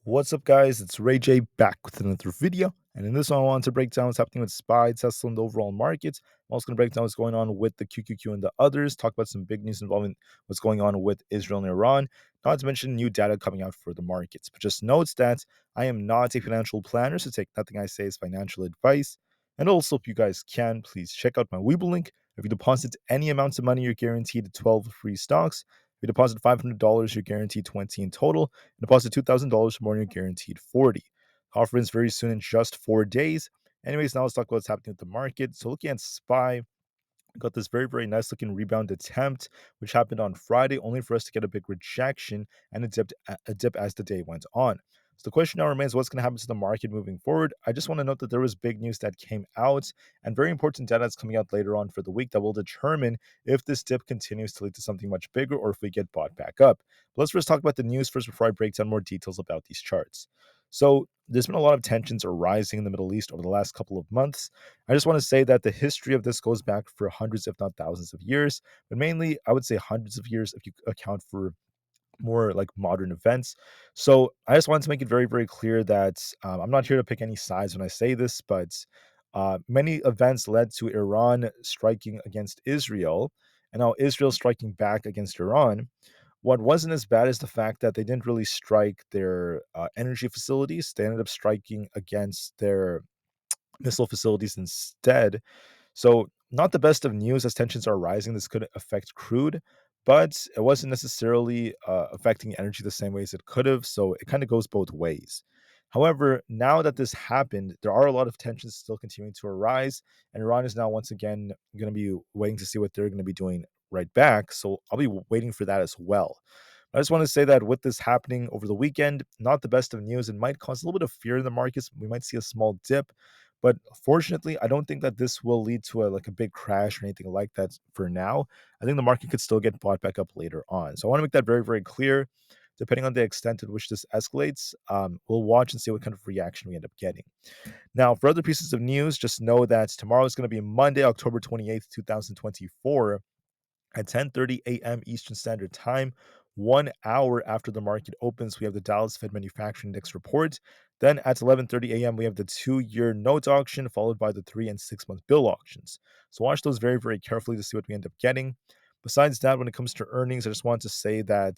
What's up, guys? It's Rey-Jay back with another video. And in this one, I want to break down what's happening with SPY, Tesla, and the overall markets. I'm also going to break down what's going on with the QQQ and the others, talk about some big news involving what's going on with Israel and Iran, not to mention new data coming out for the markets. But just note that I am not a financial planner, so take nothing I say as financial advice. And also, if you guys can, please check out my Webull link. If you deposit any amounts of money, you're guaranteed 12 free stocks. If you deposit $500, you're guaranteed 20 in total. Deposit $2,000 more and you're guaranteed 40. Offer ends very soon in just 4 days. Anyways, now let's talk about what's happening with the market. So looking at SPY, we got this very, very nice looking rebound attempt, which happened on Friday, only for us to get a big rejection and a dip as the day went on. So the question now remains, what's going to happen to the market moving forward? I just want to note that there was big news that came out and very important data that's coming out later on for the week that will determine if this dip continues to lead to something much bigger or if we get bought back up. But let's first talk about the news first before I break down more details about these charts. So there's been a lot of tensions arising in the Middle East over the last couple of months. I just want to say that the history of this goes back for hundreds, if not thousands of years, but mainly I would say hundreds of years if you account for more like modern events. So I just wanted to make it very, very clear that I'm not here to pick any sides when I say this, but many events led to Iran striking against Israel, and now Israel striking back against Iran. What wasn't as bad is the fact that they didn't really strike their energy facilities. They ended up striking against their missile facilities instead. So, not the best of news as tensions are rising. This could affect crude, but it wasn't necessarily affecting energy the same way as it could have. So, it kind of goes both ways. However, now that this happened, there are a lot of tensions still continuing to arise, and Iran is now once again going to be waiting to see what they're going to be doing right back. So, I'll be waiting for that as well. I just want to say that with this happening over the weekend, not the best of news. It might cause a little bit of fear in the markets. We might see a small dip, but fortunately, I don't think that this will lead to a big crash or anything like that for now. I think the market could still get bought back up later on. So I want to make that very, very clear. Depending on the extent at which this escalates, we'll watch and see what kind of reaction we end up getting. Now, for other pieces of news, just know that tomorrow is going to be Monday, October 28th, 2024 at 10:30 a.m. Eastern Standard Time. 1 hour after the market opens, we have the Dallas Fed Manufacturing Index report. Then at 11:30 a.m., we have the 2-year note auction, followed by the 3 and 6 month bill auctions. So watch those very, very carefully to see what we end up getting. Besides that, when it comes to earnings, I just want to say that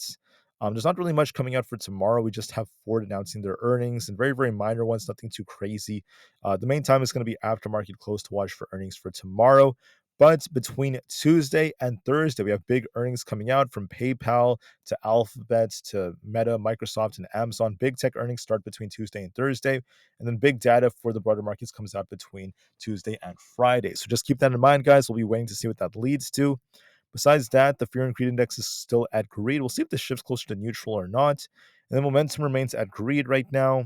there's not really much coming out for tomorrow. We just have Ford announcing their earnings and very, very minor ones, nothing too crazy. The main time is going to be after market close to watch for earnings for tomorrow. But between Tuesday and Thursday, we have big earnings coming out from PayPal to Alphabet to Meta, Microsoft, and Amazon. Big tech earnings start between Tuesday and Thursday. And then big data for the broader markets comes out between Tuesday and Friday. So just keep that in mind, guys. We'll be waiting to see what that leads to. Besides that, the fear and greed index is still at greed. We'll see if this shifts closer to neutral or not. And then momentum remains at greed right now.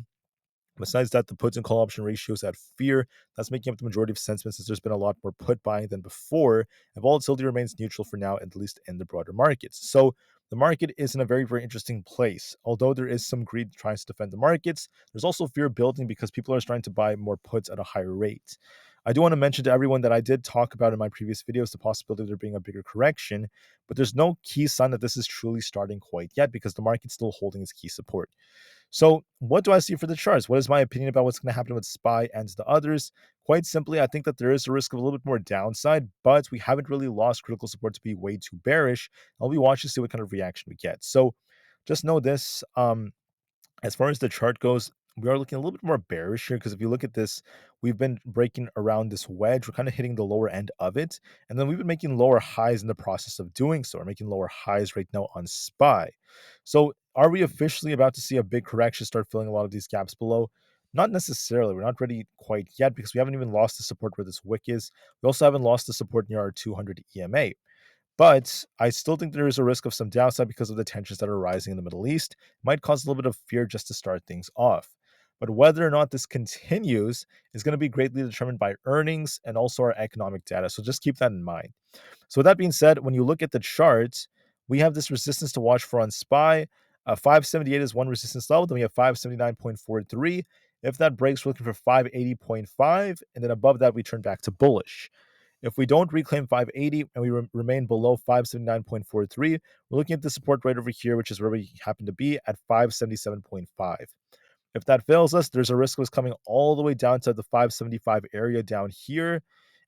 Besides that, the put and call option ratio is at fear. That's making up the majority of sentiment since there's been a lot more put buying than before. And volatility remains neutral for now, at least in the broader markets. So the market is in a very, very interesting place. Although there is some greed trying to defend the markets, there's also fear building because people are starting to buy more puts at a higher rate. I do want to mention to everyone that I did talk about in my previous videos the possibility of there being a bigger correction, but there's no key sign that this is truly starting quite yet because the market's still holding its key support. So, what do I see for the charts? What is my opinion about what's going to happen with SPY and the others? Quite simply, I think that there is a risk of a little bit more downside, but we haven't really lost critical support to be way too bearish. I'll be watching to see what kind of reaction we get. So, just know this. As far as the chart goes, we are looking a little bit more bearish here because if you look at this, we've been breaking around this wedge. We're kind of hitting the lower end of it. And then we've been making lower highs in the process of doing so. We're making lower highs right now on SPY. So are we officially about to see a big correction start filling a lot of these gaps below? Not necessarily. We're not ready quite yet because we haven't even lost the support where this wick is. We also haven't lost the support near our 200 EMA. But I still think there is a risk of some downside because of the tensions that are rising in the Middle East. It might cause a little bit of fear just to start things off. But whether or not this continues is going to be greatly determined by earnings and also our economic data. So just keep that in mind. So with that being said, when you look at the charts, we have this resistance to watch for on SPY. 578 is one resistance level. Then we have 579.43. If that breaks, we're looking for 580.5. And then above that, we turn back to bullish. If we don't reclaim 580 and we remain below 579.43, we're looking at the support right over here, which is where we happen to be at 577.5. If that fails us, there's a risk of us coming all the way down to the 575 area down here.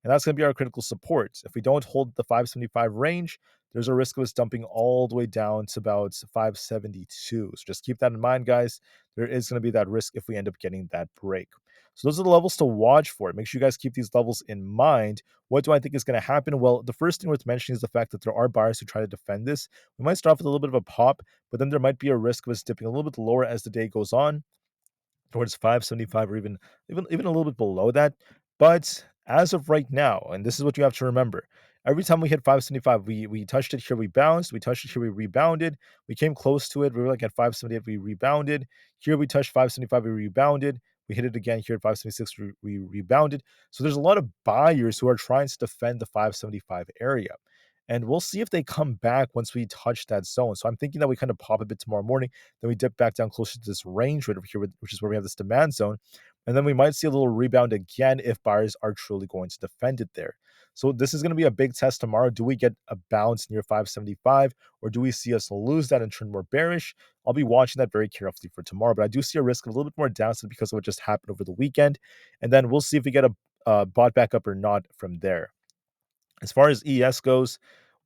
And that's going to be our critical support. If we don't hold the 575 range, there's a risk of us dumping all the way down to about 572. So just keep that in mind, guys. There is going to be that risk if we end up getting that break. So those are the levels to watch for. Make sure you guys keep these levels in mind. What do I think is going to happen? Well, the first thing worth mentioning is the fact that there are buyers who try to defend this. We might start off with a little bit of a pop, but then there might be a risk of us dipping a little bit lower as the day goes on, towards 575 or even a little bit below that. But as of right now, and this is what you have to remember, every time we hit 575, we touched it here, we bounced, we touched it here, we rebounded, we came close to it, we were like at 578, we rebounded. Here we touched 575, we rebounded. We hit it again here at 576, we rebounded. So there's a lot of buyers who are trying to defend the 575 area. And we'll see if they come back once we touch that zone. So I'm thinking that we kind of pop a bit tomorrow morning, then we dip back down closer to this range right over here, which is where we have this demand zone. And then we might see a little rebound again if buyers are truly going to defend it there. So this is going to be a big test tomorrow. Do we get a bounce near 575, or do we see us lose that and turn more bearish? I'll be watching that very carefully for tomorrow, but I do see a risk of a little bit more downside because of what just happened over the weekend. And then we'll see if we get a bought back up or not from there. As far as ES goes,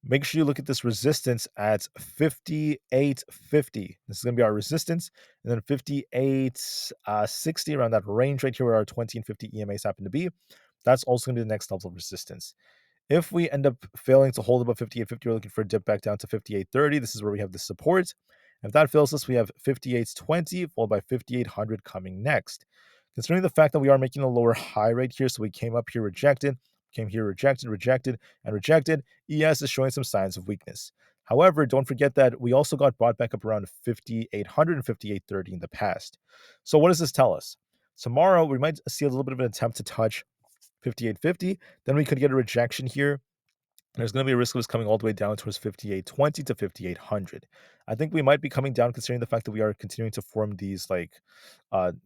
make sure you look at this resistance at 58.50. This is going to be our resistance. And then 58.60, around that range right here where our 20 and 50 EMAs happen to be. That's also going to be the next level of resistance. If we end up failing to hold above 58.50, we're looking for a dip back down to 58.30. This is where we have the support. If that fails us, we have 58.20 followed by 5800 coming next. Considering the fact that we are making a lower high right here, so we came up here rejected, came here rejected, rejected, and rejected, ES is showing some signs of weakness. However, don't forget that we also got bought back up around 5800 and 5830 in the past. So what does this tell us? Tomorrow, we might see a little bit of an attempt to touch 5850. Then we could get a rejection here. There's going to be a risk of us coming all the way down towards 5820 to 5800. I think we might be coming down considering the fact that we are continuing to form these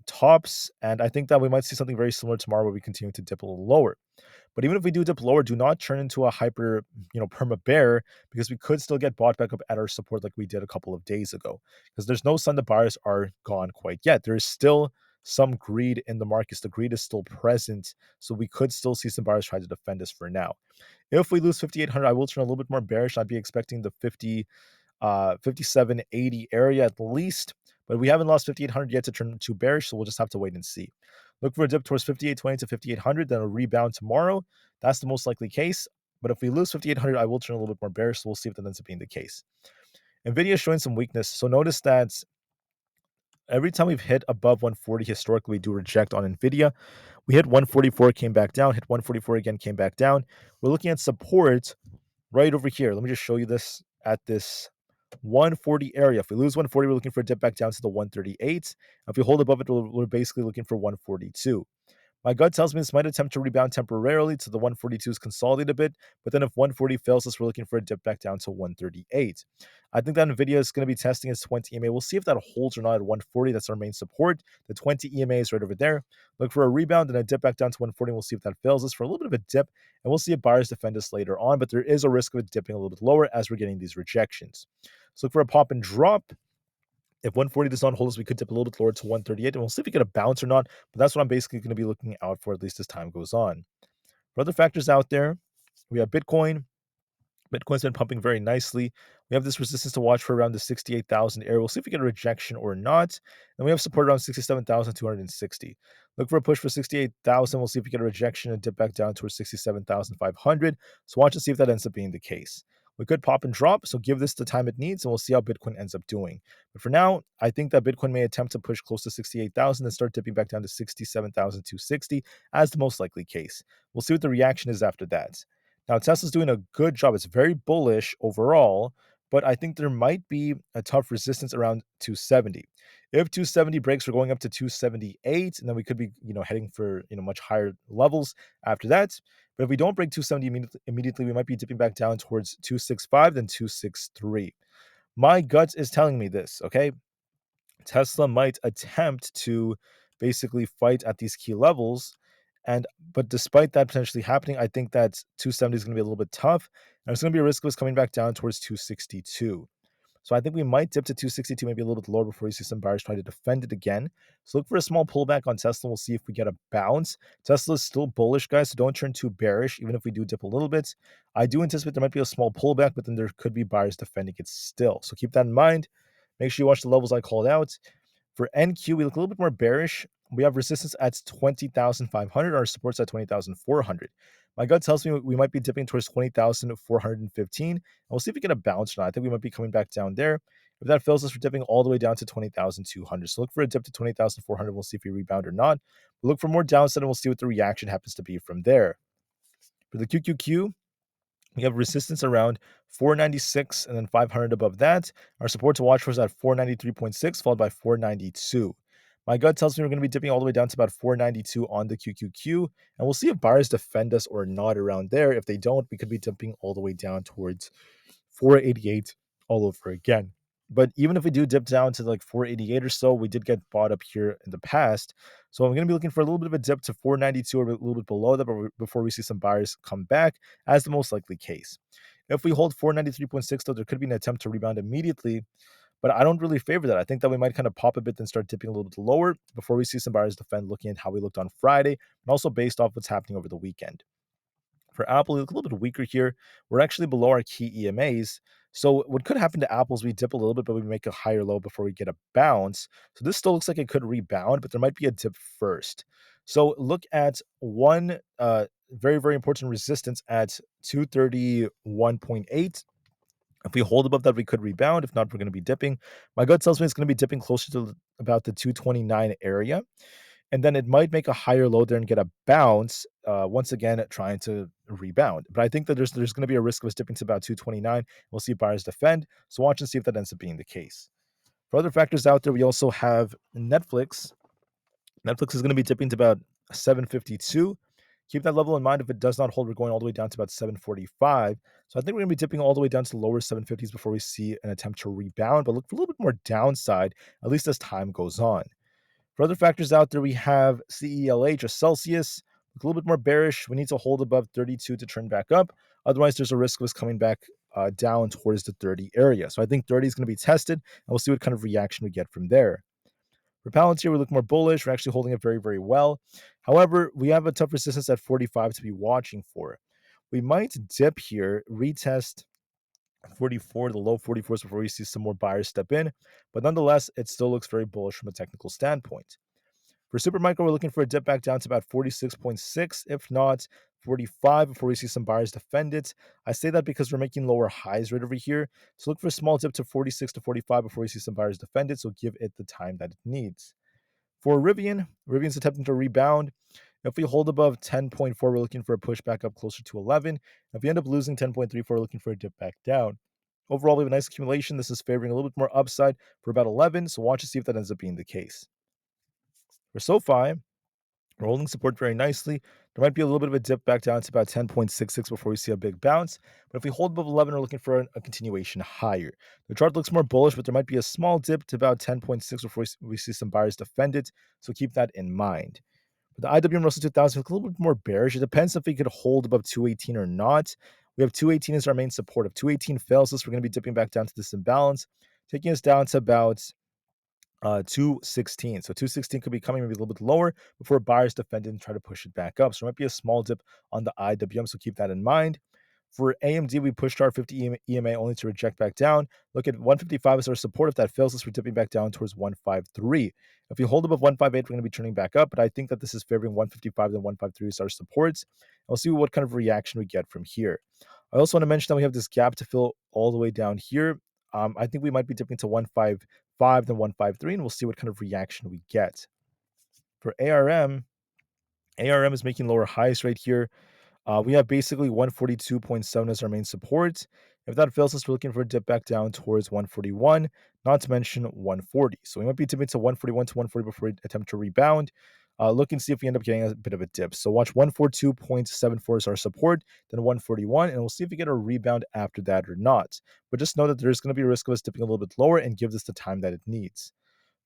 tops. And I think that we might see something very similar tomorrow where we continue to dip a little lower. But even if we do dip lower, do not turn into a hyper, perma bear, because we could still get bought back up at our support like we did a couple of days ago. Because there's no sign the buyers are gone quite yet. There is still some greed in the markets. The greed is still present. So we could still see some buyers try to defend us for now. If we lose 5,800, I will turn a little bit more bearish. I'd be expecting the 5780 area at least, but we haven't lost 5,800 yet to turn to bearish, so we'll just have to wait and see. Look for a dip towards 5820 to 5800, then a rebound tomorrow. That's the most likely case. But if we lose 5,800, I will turn a little bit more bearish, so we'll see if that ends up being the case. Nvidia is showing some weakness, so notice that every time we've hit above 140 historically, we do reject on Nvidia. We hit 144, came back down, hit 144 again, came back down. We're looking at support right over here. Let me just show you this at this 140 area. If we lose 140, we're looking for a dip back down to the 138. If we hold above it, we're basically looking for 142. My gut tells me this might attempt to rebound temporarily to the 142s, consolidate a bit, but then if 140 fails us, we're looking for a dip back down to 138. I think that Nvidia is going to be testing its 20 EMA. We'll see if that holds or not at 140. That's our main support. The 20 EMA is right over there. Look for a rebound and a dip back down to 140. We'll see if that fails us for a little bit of a dip, and we'll see if buyers defend us later on, but there is a risk of it dipping a little bit lower as we're getting these rejections. So look for a pop and drop. If 140 does not hold us, we could dip a little bit lower to 138, and we'll see if we get a bounce or not. But that's what I'm basically going to be looking out for, at least as time goes on. For other factors out there, we have Bitcoin. Bitcoin's been pumping very nicely. We have this resistance to watch for around the 68,000 area. We'll see if we get a rejection or not. And we have support around 67,260. Look for a push for 68,000. We'll see if we get a rejection and dip back down towards 67,500. So watch and see if that ends up being the case. We could pop and drop, so give this the time it needs, and we'll see how Bitcoin ends up doing. But for now, I think that Bitcoin may attempt to push close to 68,000 and start dipping back down to 67,260 as the most likely case. We'll see what the reaction is after that. Now, Tesla's doing a good job. It's very bullish overall, but I think there might be a tough resistance around 270. If 270 breaks, we're going up to 278, and then we could be, heading for, much higher levels after that. But if we don't break 270 immediately, we might be dipping back down towards 265, then 263. My gut is telling me this, okay? Tesla might attempt to basically fight at these key levels. But despite that potentially happening, I think that 270 is going to be a little bit tough. And there's going to be a risk of us coming back down towards 262. So I think we might dip to 262, maybe a little bit lower before we see some buyers try to defend it again. So look for a small pullback on Tesla. We'll see if we get a bounce. Tesla is still bullish, guys, so don't turn too bearish, even if we do dip a little bit. I do anticipate there might be a small pullback, but then there could be buyers defending it still. So keep that in mind. Make sure you watch the levels I called out. For NQ, we look a little bit more bearish. We have resistance at 20,500. Our support's at 20,400. My gut tells me we might be dipping towards 20,415. And we'll see if we get a bounce or not. I think we might be coming back down there. If that fails us, we're dipping all the way down to 20,200. So look for a dip to 20,400. We'll see if we rebound or not. We'll look for more downside and we'll see what the reaction happens to be from there. For the QQQ, we have resistance around 496 and then 500 above that. Our support to watch for is at 493.6, followed by 492. My gut tells me we're going to be dipping all the way down to about 492 on the QQQ, and we'll see if buyers defend us or not around there. If they don't, we could be dipping all the way down towards 488 all over again. But even if we do dip down to like 488 or so, we did get bought up here in the past. So I'm going to be looking for a little bit of a dip to 492 or a little bit below that before we see some buyers come back as the most likely case. If we hold 493.6, though, there could be an attempt to rebound immediately, but I don't really favor that. I think that we might kind of pop a bit and start dipping a little bit lower before we see some buyers defend, looking at how we looked on Friday and also based off what's happening over the weekend. For Aapl, we look a little bit weaker here. We're actually below our key EMAs. So what could happen to Aapl is we dip a little bit, but we make a higher low before we get a bounce. So this still looks like it could rebound, but there might be a dip first. So look at one very, very important resistance at 231.8. If we hold above that, we could rebound. If not, we're going to be dipping. My gut tells me it's going to be dipping closer to about the 229 area. And then it might make a higher low there and get a bounce, once again, trying to rebound. But I think that there's going to be a risk of us dipping to about 229. We'll see buyers defend. So watch and see if that ends up being the case. For other factors out there, we also have Netflix. Netflix is going to be dipping to about 752. Keep that level in mind. If it does not hold, we're going all the way down to about 745. So I think we're going to be dipping all the way down to the lower 750s before we see an attempt to rebound. But look for a little bit more downside, at least as time goes on. For other factors out there, we have CELH or Celsius. Look a little bit more bearish. We need to hold above 32 to turn back up. Otherwise, there's a risk of us coming back down towards the 30 area. So I think 30 is going to be tested, and we'll see what kind of reaction we get from there. For Palantir, we look more bullish. We're actually holding it very, very well. However, we have a tough resistance at 45 to be watching for. We might dip here, retest 44, the low 44s before we see some more buyers step in. But nonetheless, it still looks very bullish from a technical standpoint. For Supermicro, we're looking for a dip back down to about 46.6, if not 45, before we see some buyers defend it. I say that because we're making lower highs right over here. So look for a small dip to 46 to 45 before we see some buyers defend it. So give it the time that it needs. For Rivian's attempting to rebound. If we hold above 10.4, we're looking for a push back up closer to 11. If we end up losing 10.34, we're looking for a dip back down. Overall, we have a nice accumulation. This is favoring a little bit more upside for about 11. So watch to see if that ends up being the case. For SoFi, we're holding support very nicely. There might be a little bit of a dip back down to about 10.66 before we see a big bounce. But if we hold above 11, we're looking for a continuation higher. The chart looks more bullish, but there might be a small dip to about 10.6 before we see some buyers defend it. So keep that in mind. For the IWM Russell 2000, a little bit more bearish. It depends if we could hold above 218 or not. We have 218 as our main support. If 218 fails us, we're going to be dipping back down to this imbalance, taking us down to about 216. So 216 could be coming maybe a little bit lower before buyers defend it and try to push it back up. So there might be a small dip on the IWM, so keep that in mind. For AMD, we pushed our 50 EMA only to reject back down. Look at 155 as our support. If that fails us, we're dipping back down towards 153. If we hold above 158, we're going to be turning back up, but I think that this is favoring 155 and 153 as our supports. We'll see what kind of reaction we get from here. I also want to mention that we have this gap to fill all the way down here. I think we might be dipping to 155 then 153, and we'll see what kind of reaction we get. For ARM is making lower highs right here. We have basically 142.7 as our main support. If that fails us, we're looking for a dip back down towards 141, not to mention 140. So we might be dipping to 141 to 140 before we attempt to rebound. Look and see if we end up getting a bit of a dip. So watch 142.74 as our support, then 141, and we'll see if we get a rebound after that or not. But just know that there's going to be a risk of us dipping a little bit lower and give this the time that it needs.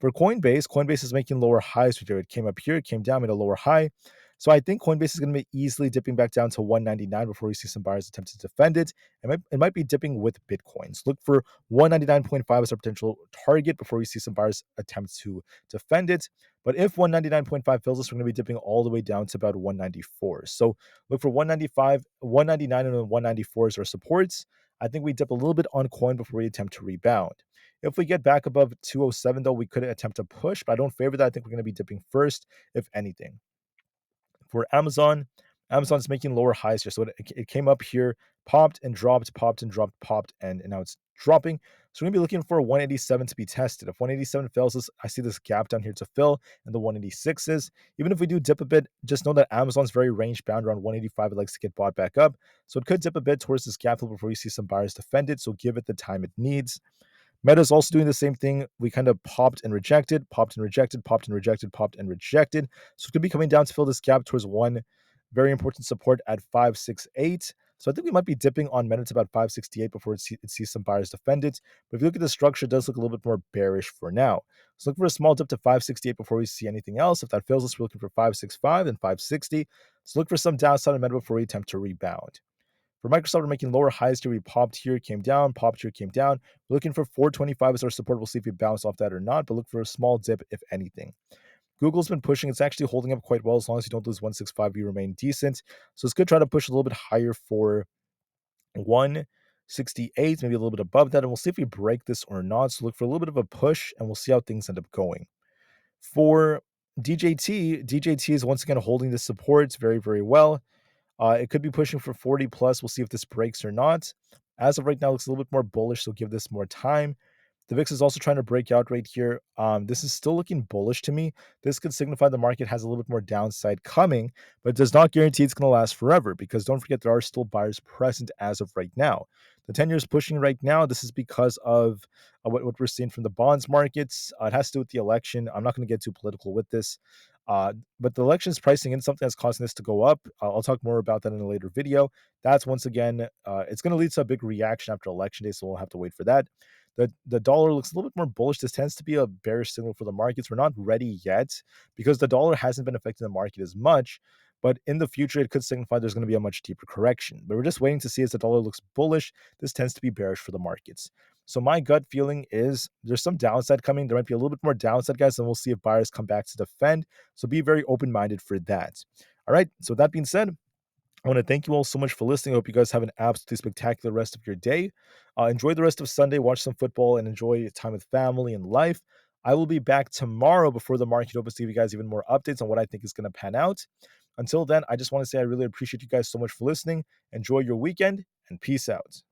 For Coinbase is making lower highs right here. It came up here, it came down, made a lower high. So I think Coinbase is going to be easily dipping back down to 199 before we see some buyers attempt to defend it. It might be dipping with Bitcoins. Look for 199.5 as our potential target before we see some buyers attempt to defend it. But if 199.5 fails us, we're going to be dipping all the way down to about 194. So look for 195, 199, and 194 as our supports. I think we dip a little bit on coin before we attempt to rebound. If we get back above 207, though, we could attempt to push, but I don't favor that. I think we're going to be dipping first, if anything. For Amazon's making lower highs here. So it came up here, popped and dropped, popped and dropped, popped, and now it's dropping. So we're going to be looking for 187 to be tested. If 187 fails us, I see this gap down here to fill, and the 186s. Even if we do dip a bit, just know that Amazon's very range bound around 185. It likes to get bought back up. So it could dip a bit towards this gap before we see some buyers defend it. So give it the time it needs. Meta's also doing the same thing. We kind of popped and rejected, popped and rejected, popped and rejected, popped and rejected. So it could be coming down to fill this gap towards one very important support at 568. So I think we might be dipping on Meta to about 568 before it sees some buyers defend it. But if you look at the structure, it does look a little bit more bearish for now. So look for a small dip to 568 before we see anything else. If that fails us, we're looking for 565 and 560. So look for some downside on Meta before we attempt to rebound. For Microsoft, we're making lower highs here. We popped here, came down, popped here, came down. We're looking for 425 as our support. We'll see if we bounce off that or not, but look for a small dip, if anything. Google's been pushing. It's actually holding up quite well. As long as you don't lose 165, you remain decent. So it's good to try to push a little bit higher for 168, maybe a little bit above that, and we'll see if we break this or not. So look for a little bit of a push, and we'll see how things end up going. For DJT is once again holding the support very, very well. It could be pushing for 40 plus. We'll see if this breaks or not. As of right now, it looks a little bit more bullish, so give this more time. The VIX is also trying to break out right here. This is still looking bullish to me. This could signify the market has a little bit more downside coming, but it does not guarantee it's going to last forever because don't forget there are still buyers present as of right now. The 10-year is pushing right now. This is because of what we're seeing from the bonds markets. It has to do with the election. I'm not going to get too political with this. But the election is pricing in something that's causing this to go up. I'll talk more about that in a later video. That's once again, it's going to lead to a big reaction after election day, so we'll have to wait for that. The dollar looks a little bit more bullish. This tends to be a bearish signal for the markets. We're not ready yet because the dollar hasn't been affecting the market as much. But in the future, it could signify there's going to be a much deeper correction. But we're just waiting to see as the dollar looks bullish. This tends to be bearish for the markets. So my gut feeling is there's some downside coming. There might be a little bit more downside, guys, and we'll see if buyers come back to defend. So be very open-minded for that. All right. So that being said, I want to thank you all so much for listening. I hope you guys have an absolutely spectacular rest of your day. Enjoy the rest of Sunday, watch some football, and enjoy time with family and life. I will be back tomorrow before the market opens to give you guys even more updates on what I think is going to pan out. Until then, I just want to say I really appreciate you guys so much for listening. Enjoy your weekend, and peace out.